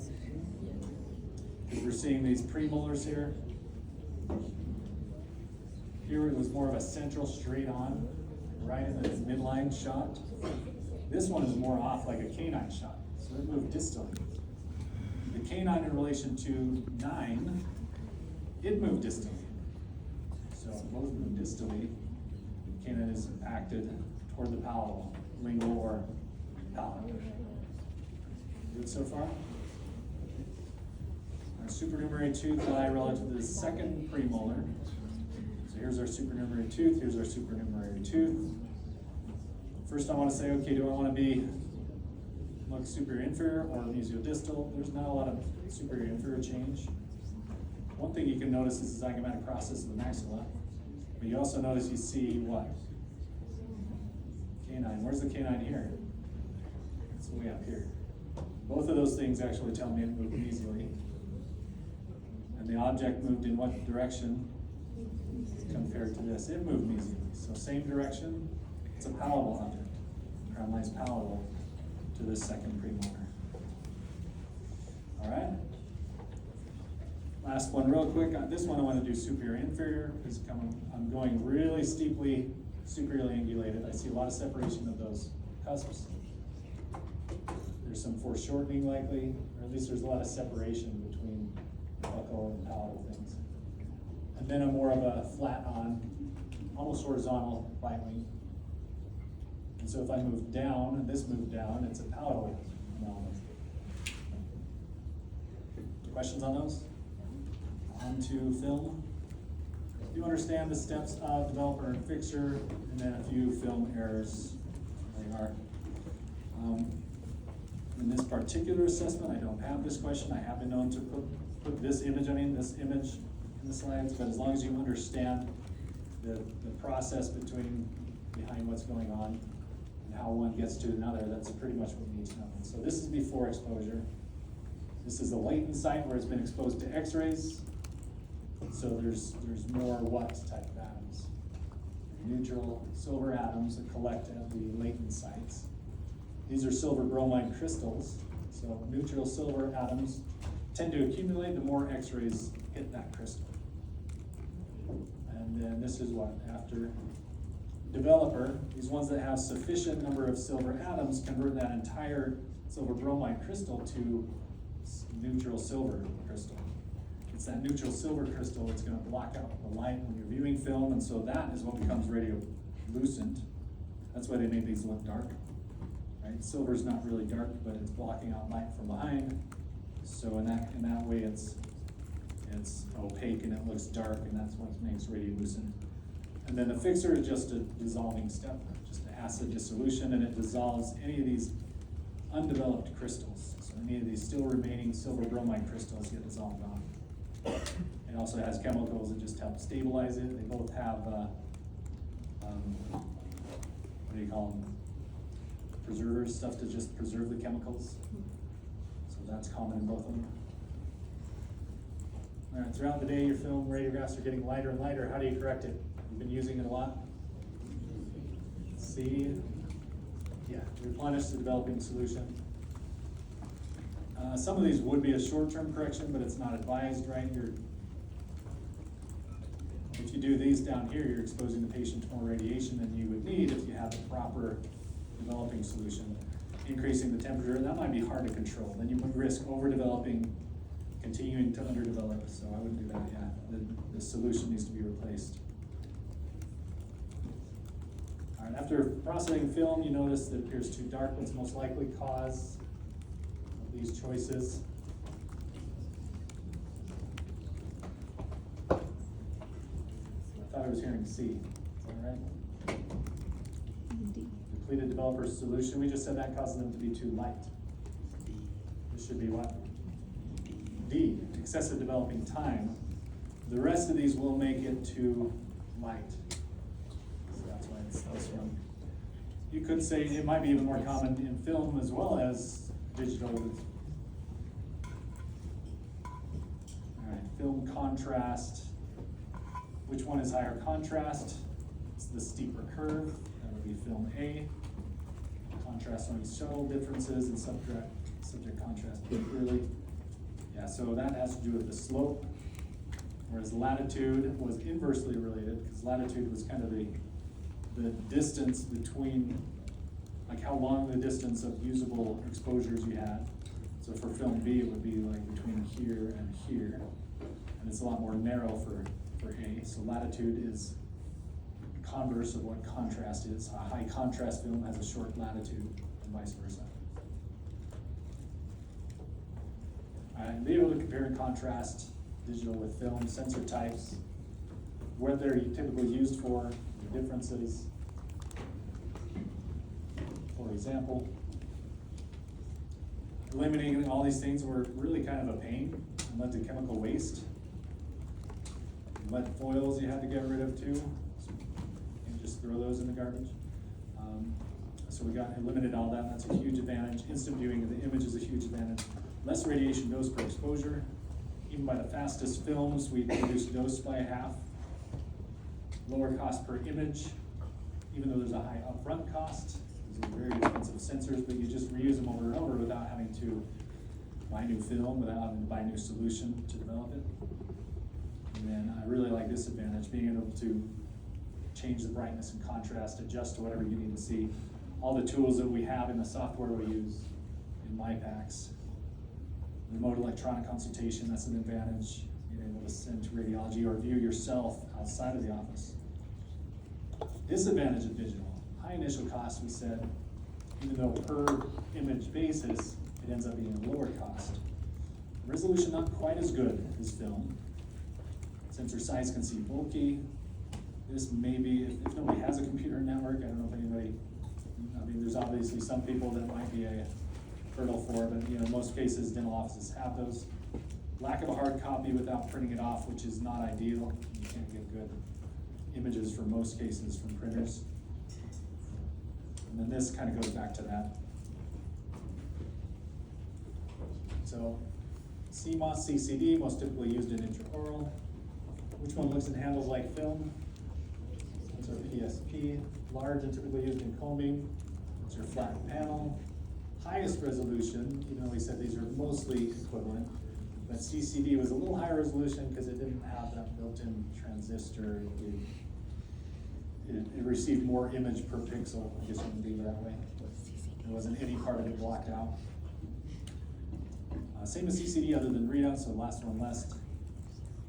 Because we're seeing these premolars here. Here it was more of a central straight on, right in the midline shot. This one is more off like a canine shot, so it moved distally. The canine in relation to 9, it moved distally. So both moved distally. The canine is acted toward the palatal, lingual or palatal. Good so far? Our supernumerary tooth lie relative to the second premolar. So here's our supernumerary tooth, here's our supernumerary tooth. First I want to say, okay, do I want to be look superior inferior or mesiodistal? There's not a lot of superior inferior change. One thing you can notice is the zygomatic process of the maxilla, but you also notice you see what? Canine. Where's the canine here? It's way up here. Both of those things actually tell me it moved mesially. And the object moved in what direction compared to this? It moved mesially. So same direction. It's a palatal object. Crown lies palatal to this second premolar. All right. Last one real quick. This one I want to do superior inferior because I'm going really steeply superiorly angulated. I see a lot of separation of those cusps. There's some foreshortening likely, or at least there's a lot of separation between buccal and palatal things. And then I'm more of a flat on, almost horizontal bite wing. And so if I move down, and this moved down, it's a palatal anomaly. Questions on those? On to film. You understand the steps of developer and fixer, and then a few film errors. They are. In this particular assessment, I don't have this question. I have been known to put this image in the slides, but as long as you understand the process behind what's going on and how one gets to another, that's pretty much what you need to know. So this is before exposure. This is a latent site where it's been exposed to X-rays. So there's more what type of atoms? Neutral silver atoms that collect at the latent sites. These are silver bromide crystals. So neutral silver atoms tend to accumulate the more X-rays hit that crystal. And then this is what? After developer, these ones that have sufficient number of silver atoms convert that entire silver bromide crystal to neutral silver crystal. it's that neutral silver crystal that's gonna block out the light when you're viewing film, and so that is what becomes radiolucent. That's why they made these look dark, right? Silver's not really dark, but it's blocking out light from behind. So in that way, it's opaque and it looks dark, and that's what makes radiolucent. And then the fixer is just a dissolving step, just an acid dissolution, and it dissolves any of these undeveloped crystals. So any of these still remaining silver bromide crystals get dissolved off. It also has chemicals that just help stabilize it. They both have, what do you call them? Preservers, stuff to just preserve the chemicals. So that's common in both of them. All right, throughout the day, your film radiographs are getting lighter and lighter. How do you correct it? You've been using it a lot? C. Yeah, replenish the developing solution. Some of these would be a short-term correction, but it's not advised, right? If you do these down here, you're exposing the patient to more radiation than you would need if you have the proper developing solution. Increasing the temperature, that might be hard to control. Then you would risk overdeveloping, continuing to underdevelop, so I wouldn't do that yet. The solution needs to be replaced. All right, after processing film, you notice that it appears too dark. What's the most likely cause of these choices? I thought I was hearing C. Is that right? D. Depleted developer solution. We just said that causes them to be too light. This should be what? D. Excessive developing time. The rest of these will make it too light. So that's why it's this one. You could say it might be even more common in film as well as digital. All right, film contrast. Which one is higher contrast? It's the steeper curve. That would be film A. Contrast only subtle differences in subject contrast pretty clearly. Yeah, so that has to do with the slope, whereas latitude was inversely related, because latitude was kind of the distance between, like how long the distance of usable exposures you had. So for film B, it would be like between here and here, and it's a lot more narrow for A. So latitude is converse of what contrast is. A high contrast film has a short latitude, and vice versa. And be able to compare and contrast digital with film, sensor types, what they're typically used for, the differences. For example, eliminating all these things were really kind of a pain and led to chemical waste. Lead foils you had to get rid of too, so you can just throw those in the garbage. So we eliminated all that, and that's a huge advantage. Instant viewing of the image is a huge advantage. Less radiation dose per exposure. Even by the fastest films, we reduced dose by half. Lower cost per image, even though there's a high upfront cost. These are very expensive sensors, but you just reuse them over and over without having to buy new film, without having to buy new solution to develop it. And then I really like this advantage, being able to change the brightness and contrast, adjust to whatever you need to see. All the tools that we have in the software we use in MyPacs. Remote electronic consultation, that's an advantage. Being able to send to radiology or view yourself outside of the office. Disadvantage of digital. High initial cost, we said, even though per image basis, it ends up being a lower cost. Resolution not quite as good as film. Sensor size can seem bulky. This may be, if nobody has a computer network, I don't know if anybody, I mean, there's obviously some people that might be a hurdle for, but you know, most cases dental offices have those. Lack of a hard copy without printing it off, which is not ideal. You can't get good images for most cases from printers. And then this kind of goes back to that. So CMOS, CCD, most typically used in intraoral. Which one looks and handles like film? That's our PSP. Large and typically used in combing. That's your flat panel. Highest resolution, even though we said these are mostly equivalent, but CCD was a little higher resolution because it didn't have that built-in transistor. It received more image per pixel, I guess you can leave it that way. There wasn't any part of it blocked out. Same as CCD other than readout, so last one less.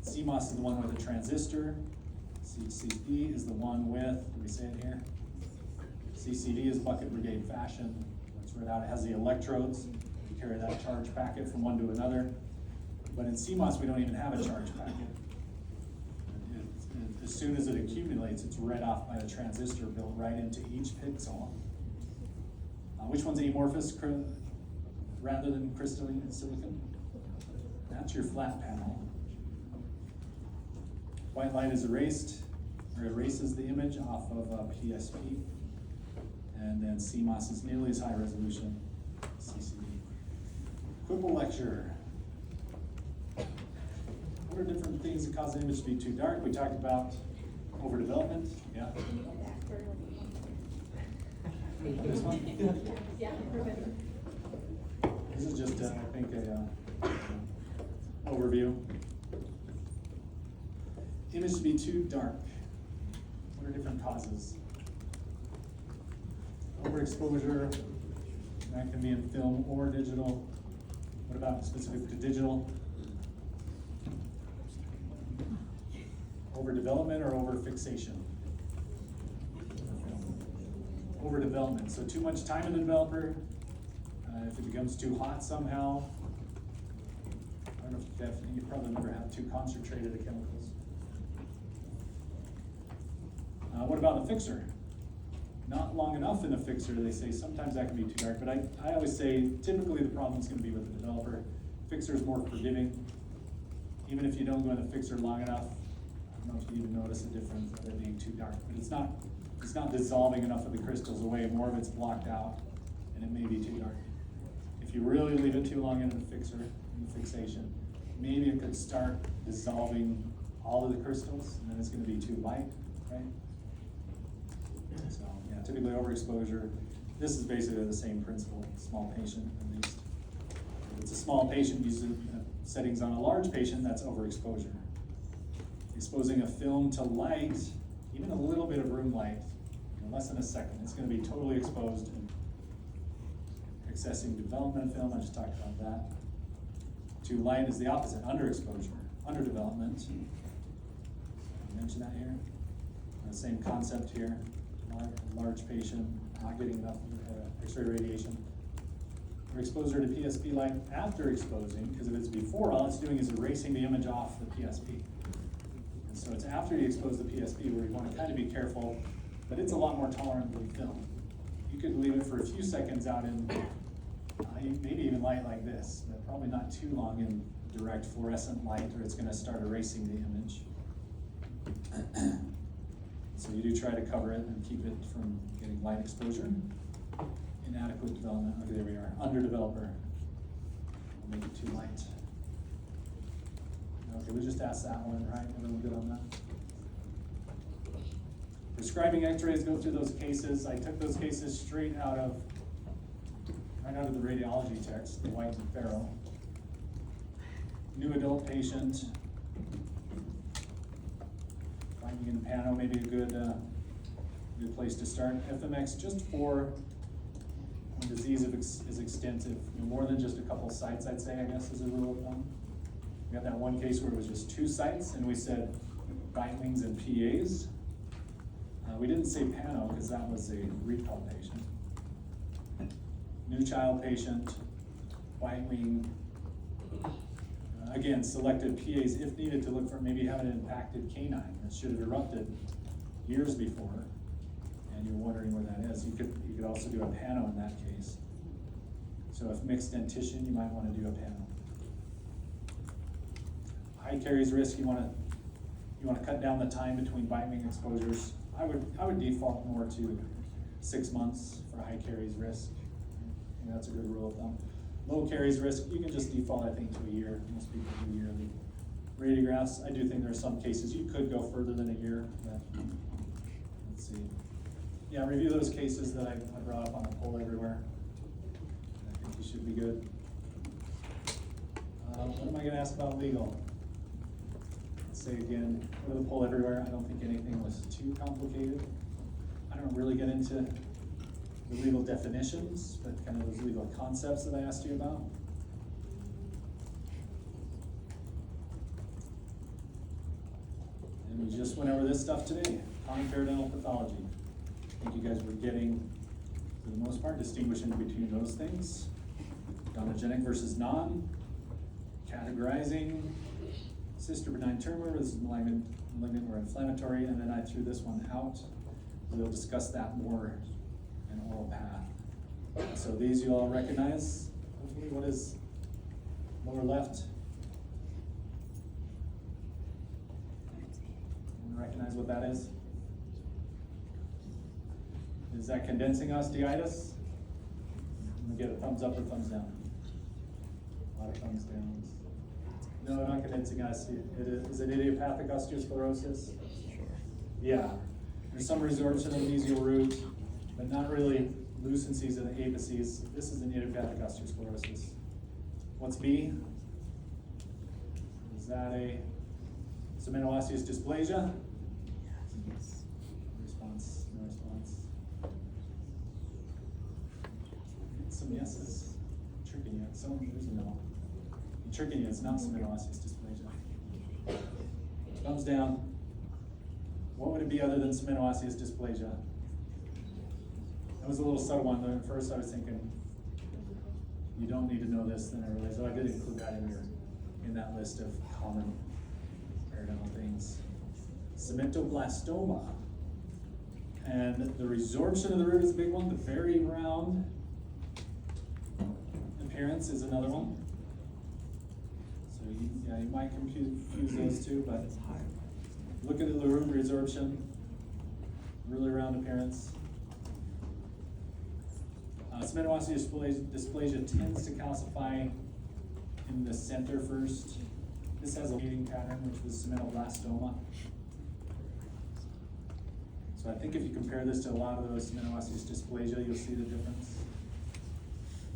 CMOS is the one with a transistor. CCD is the one with, do we say it here? CCD is bucket brigade fashion. It's read out, it has the electrodes. You carry that charge packet from one to another. But in CMOS, we don't even have a charge packet. As soon as it accumulates, it's read off by the transistor built right into each pixel. Which one's amorphous rather than crystalline silicon? That's your flat panel. White light is erased, or erases the image off of PSP. And then CMOS is nearly as high resolution, CCD. Quibble lecture. What are different things that cause an image to be too dark? We talked about overdevelopment. Yeah. This one? Yeah, remember. This is just, I think, a overview. Image to be too dark. What are different causes? Overexposure. That can be in film or digital. What about specific to digital? Overdevelopment or overfixation? Overdevelopment, so too much time in the developer. If it becomes too hot somehow. I don't know if you probably never have too concentrated the chemicals. What about the fixer? Not long enough in the fixer, they say sometimes that can be too dark, but I always say typically the problem's gonna be with the developer. Fixer is more forgiving. Even if you don't go in the fixer long enough, I don't know if you even notice a difference of it being too dark, but it's not dissolving enough of the crystals away, more of it's blocked out, and it may be too dark. If you really leave it too long in the fixer, in the fixation, maybe it could start dissolving all of the crystals, and then it's gonna be too light, right? So, yeah, typically overexposure. This is basically the same principle, small patient at least. If it's a small patient using settings on a large patient, that's overexposure. Exposing a film to light, even a little bit of room light, in less than a second, it's gonna be totally exposed. And accessing development film, I just talked about that. To light is the opposite, underexposure, underdevelopment. I mentioned that here. Same concept here. Large patient, not getting enough X-ray radiation. Or exposure to PSP light after exposing, because if it's before, all it's doing is erasing the image off the PSP. And so it's after you expose the PSP where you want to kind of be careful, but it's a lot more tolerant than film. You could leave it for a few seconds out in maybe even light like this, but probably not too long in direct fluorescent light, or it's going to start erasing the image. So you do try to cover it and keep it from getting light exposure. Inadequate development, okay, there we are, underdeveloper. We'll make it too light. Okay, we just asked that one, right? Everyone good on that? Prescribing x-rays, go through those cases. I took those cases straight out of the radiology text, the White and Farrow. New adult patient. Finding in Pano may be a good place to start. FMX just for when disease is extensive, more than just a couple sites, I'd say, I guess, is a rule of thumb. We had that one case where it was just 2 sites, and we said bite wings and PAs. We didn't say Pano because that was a recall patient. New child patient, white wing. Again, selected PAs if needed to look for maybe have an impacted canine that should have erupted years before, and you're wondering where that is. You could also do a Pano in that case. So if mixed dentition, you might want to do a Pano. High carries risk. You want to cut down the time between bite wing exposures. I would default more to 6 months for high carries risk. I think that's a good rule of thumb. Low carries risk, you can just default, I think, to a year. Most people do yearly. Radiographs, I do think there are some cases you could go further than a year. But let's see. Yeah, review those cases that I brought up on the poll everywhere. I think you should be good. What am I going to ask about legal? Let's say again, go to the poll everywhere. I don't think anything was too complicated. I don't really get into the legal definitions, but kind of those legal concepts that I asked you about. We just went over this stuff today, common periodontal pathology. I think you guys were getting, for the most part, distinguishing between those things. Donogenic versus non, categorizing cyst or benign tumor versus malignant or inflammatory, and then I threw this one out. We'll discuss that more in oral path. So these you all recognize. Hopefully, what is lower left? Anyone recognize what that is? Is that condensing osteitis? Can we get a thumbs up or thumbs down? A lot of thumbs down. No, not condensing osteitis. Is it idiopathic osteosclerosis? Yeah. There's some resorption of the mesial root, but not really lucencies of the apices. This is an idiopathic osteosclerosis. What's B? Is that a cemento-osseous dysplasia? Yes. Response, no response. Some yeses. Tricking you. Someone there's a no. I'm tricking you, it's not cemento-osseous dysplasia. Thumbs down. What would it be other than cemento-osseous dysplasia? That was a little subtle one. At first I was thinking, you don't need to know this, then I realized, oh, I did include that in that list of common periodontal things. Cementoblastoma. And the resorption of the root is a big one. The very round appearance is another one. So you might confuse those two, but look at the root resorption, really round appearance. Cemento-osseous dysplasia tends to calcify in the center first. This has a leading pattern, which was cemento-blastoma. So I think if you compare this to a lot of those cemento-osseous dysplasia, you'll see the difference.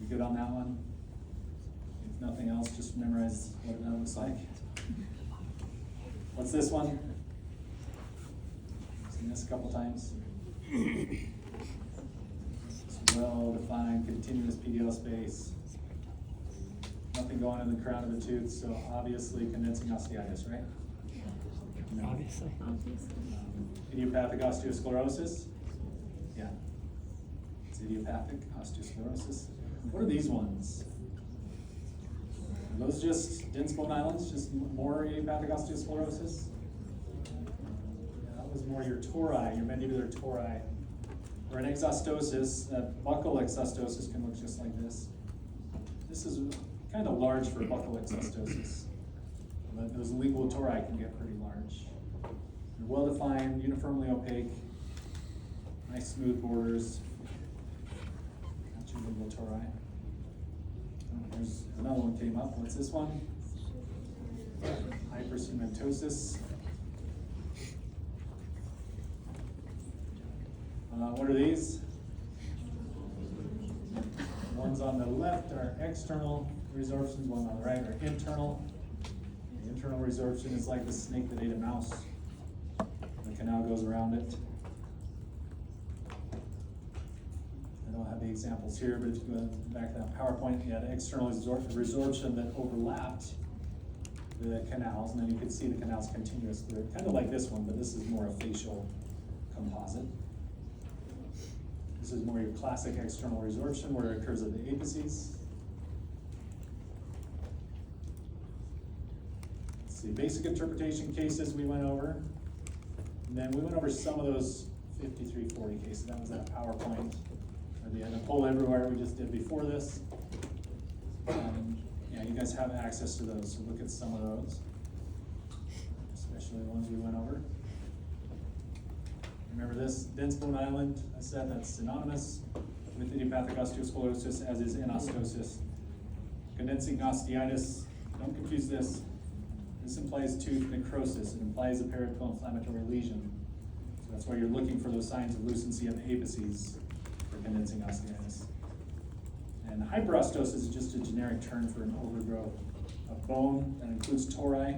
You good on that one? If nothing else, just memorize what that looks like. What's this one? Seen this a couple times. Well-defined continuous PDL space. Nothing going in the crown of the tooth, so obviously condensing osteitis, right? No. Obviously. Idiopathic osteosclerosis? Yeah. It's idiopathic osteosclerosis. What are these ones? Are those just dense bone islands, just more idiopathic osteosclerosis? Yeah, that was more your tori, your mandibular tori. Or an exostosis, buccal exostosis can look just like this. This is kind of large for buccal exostosis. But those lingual tori can get pretty large. They're well-defined, uniformly opaque, nice smooth borders. That's your lingual tori. Oh, there's another one came up. What's this one? Hypercematosis. What are these? Ones on the left are external resorptions, one on the right are internal. The internal resorption is like the snake that ate a mouse. The canal goes around it. I don't have the examples here, but if you go back to that PowerPoint, you had external resorption that overlapped the canals, and then you could see the canals continuous through. Kind of like this one, but this is more a facial composite. This is more your classic external resorption where it occurs at the apices. Let's see, basic interpretation cases we went over. And then we went over some of those 5340 cases. That was that PowerPoint. Or the poll everywhere we just did before this. Yeah, you guys have access to those, so look at some of those. Especially the ones we went over. Remember this, dense bone island, I said that's synonymous with idiopathic osteosclerosis, as is anostosis. Condensing osteitis, don't confuse this. This implies tooth necrosis. It implies a periapical inflammatory lesion. So that's why you're looking for those signs of lucency of the apices for condensing osteitis. And hyperostosis is just a generic term for an overgrowth of bone that includes tori,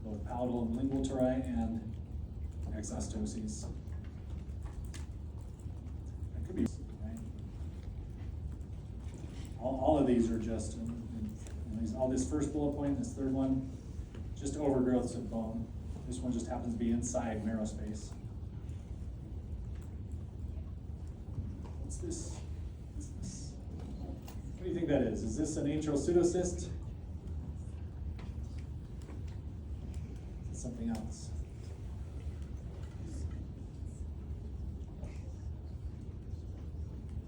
both palatal and lingual tori, and exostoses. Right? All of these are just, all this first bullet point, this third one, just overgrowths of bone. This one just happens to be inside marrow space. What's this? What's this? What do you think that is? Is this an atrial pseudocyst? Is it something else?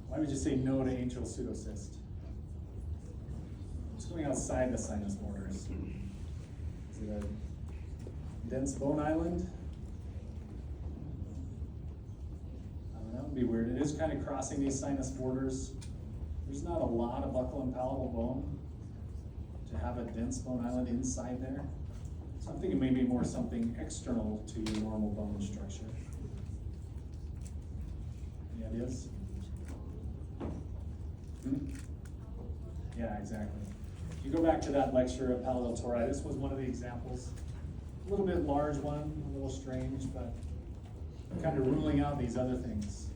Why would you say no to atrial pseudocyst? It's going outside the sinus borders. Is it a dense bone island? I don't know, it'd be weird. It is kind of crossing these sinus borders. There's not a lot of buccal and palatal bone to have a dense bone island inside there. So I'm thinking maybe more something external to your normal bone structure. Any ideas? Yeah, exactly. If you go back to that lecture of palatal toritis, was one of the examples. A little bit large one, a little strange, but kind of ruling out these other things.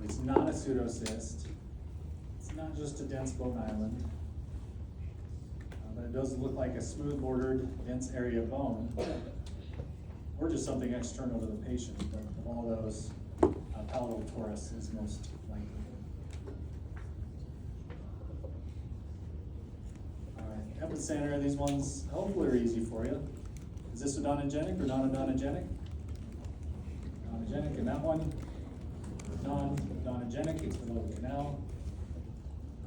It's not a pseudocyst. It's not just a dense bone island. But it does look like a smooth bordered, dense area of bone. Or just something external to the patient. But of all those, palatal torus is most likely. Epicenter, these ones hopefully are easy for you. Is this odontogenic or non-odontogenic? Odontogenic, and that one, non-odontogenic, it's below the canal.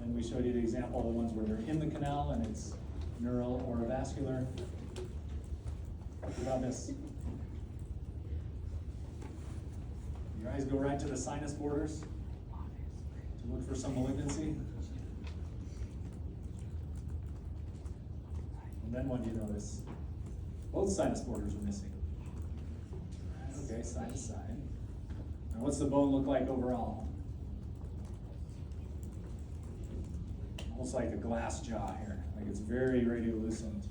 And we showed you the example of the ones where they're in the canal and it's neural or vascular. What about this? Your eyes go right to the sinus borders to look for some malignancy. And then what do you notice? Both sinus borders are missing. Okay, side to side. Now what's the bone look like overall? Almost like a glass jaw here. Like it's very radiolucent.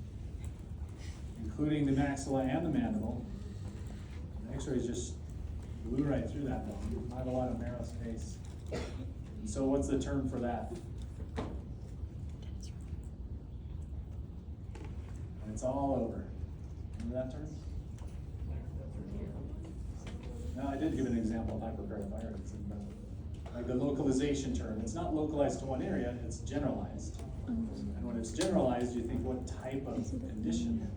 Including the maxilla and the mandible. The x-rays just blew right through that bone. Not a lot of narrow space. And so what's the term for that? And it's all over. Remember that term? No, I did give an example of hyperparathyroidism, but like the localization term, it's not localized to one area, it's generalized. And when it's generalized, you think what type of condition?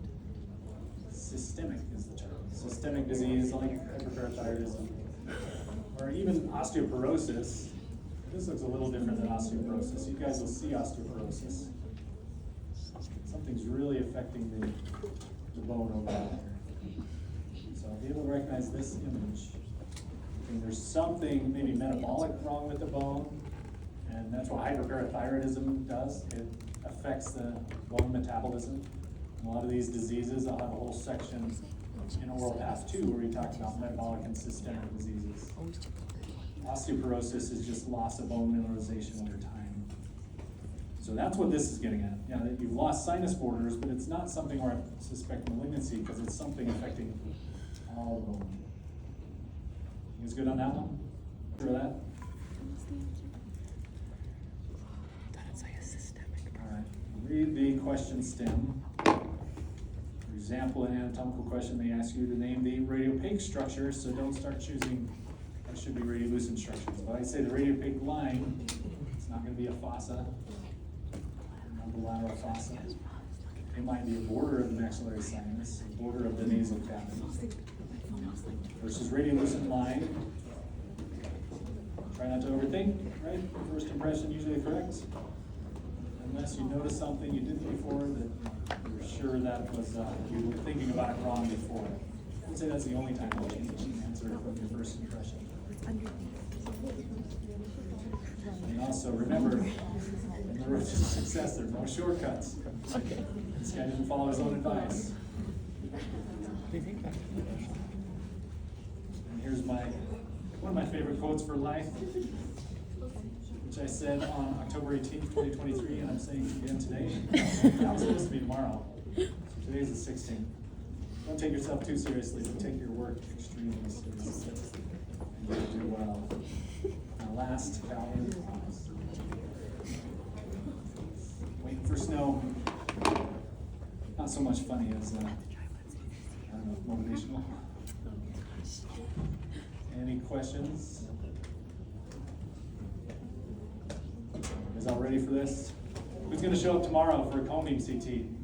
Systemic is the term. Systemic disease like hyperparathyroidism, or even osteoporosis. This looks a little different than osteoporosis. You guys will see osteoporosis. Something's really affecting the bone over there. So I'll be able to recognize this image. And there's something maybe metabolic wrong with the bone, and that's what hyperparathyroidism does. It affects the bone metabolism. And a lot of these diseases, I'll have a whole section in Oral Path 2 where we talk about metabolic and systemic diseases. Osteoporosis is just loss of bone mineralization over time. So that's what this is getting at. Yeah, that you've lost sinus borders, but it's not something where I suspect malignancy because it's something affecting all the bone. You guys good on that one? Through that? All right. Read the question stem. For example, an anatomical question, they ask you to name the radiopaque structure, so don't start choosing what should be radiolucent structures. But I say the radiopaque line, it's not going to be a fossa, not the lateral fossa. It might be a border of the maxillary sinus, a border of the nasal cavity. Versus radiolucent line. Try not to overthink, right? First impression usually correct. Unless you notice something you didn't before that you're sure that was, you were thinking about it wrong before. I would say that's the only time you change the answer from your first impression. And also remember, in the road to success, there's no shortcuts. This guy didn't follow his own advice. And here's one of my favorite quotes for life, which I said on October 18th, 2023, and I'm saying again today. That was supposed to be tomorrow. So today's the 16th. Don't take yourself too seriously, but take your work extremely seriously. And you'll do well. Now last, Calvin. Waiting for snow. Not so much funny as, I don't motivational. Any questions? You guys all ready for this? Who's gonna show up tomorrow for a cone beam CT?